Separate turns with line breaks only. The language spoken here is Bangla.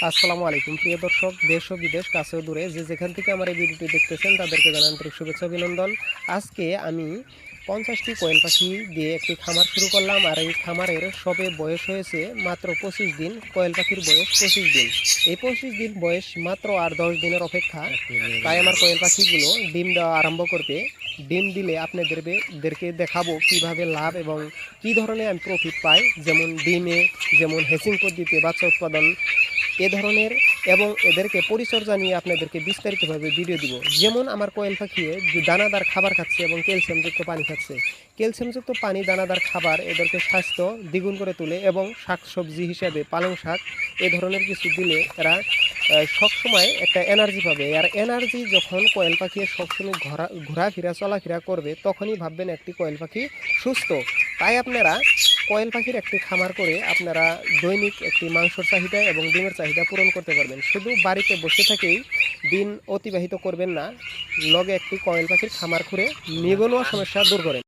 আসসালামু আলাইকুম প্রিয় দর্শক, দেশ ও বিদেশ কাছে ও দূরে যে যেখান থেকে আমার এই ভিডিওটি দেখতেছেন তাদেরকে জানাই আন্তরিক শুভেচ্ছা অভিনন্দন। আজকে আমি 50টি কোয়েল পাখি দিয়ে একটি খামার শুরু করলাম, আর এই খামারের সবে বয়স হয়েছে মাত্র 25 দিন। কোয়েল পাখির বয়স 25 দিন। এই 25 দিন বয়স মাত্র আর 10 দিনের অপেক্ষা। তাই আমার কোয়েল পাখিগুলো ডিম দেওয়া আরম্ভ করবে। ডিম দিলে আপনাদেরকে দেখাবো কিভাবে লাভ এবং কি ধরনের আমি প্রফিট পাই, যেমন ডিমে, যেমন হেচিং পদ্ধতিতে বাচ্চা উৎপাদন এ ধরনের, এবং এদেরকে পরিচর্যা নিয়ে আপনাদেরকে বিস্তারিতভাবে ভিডিও দিব। যেমন আমার কোয়েল পাখি দানাদার খাবার খাচ্ছে এবং ক্যালসিয়ামযুক্ত পানি খাচ্ছে। ক্যালসিয়ামযুক্ত পানি, দানাদার খাবার এদেরকে স্বাস্থ্য দ্বিগুণ করে তোলে, এবং শাকসবজি হিসেবে পালং শাক এ ধরনের কিছু দিলে এরা সবসময় একটা এনার্জি পাবে। আর এনার্জি যখন কোয়েল পাখি সবসময় ঘোরাফেরা চলাফেরা করবে, তখনই ভাববেন একটি কোয়েল পাখি সুস্থ। তাই আপনারা কোয়েল পাখির একটি খামার করে আপনারা দৈনিক একটি মাংসর চাহিদা এবং ডিমের চাহিদা পূরণ করতে পারবেন। শুধু বাড়িতে বসে থেকেই দিন অতিবাহিত করবেন না, লগে একটি কোয়েল পাখির খামার করে নিবনুয়া সমস্যা দূর করেন।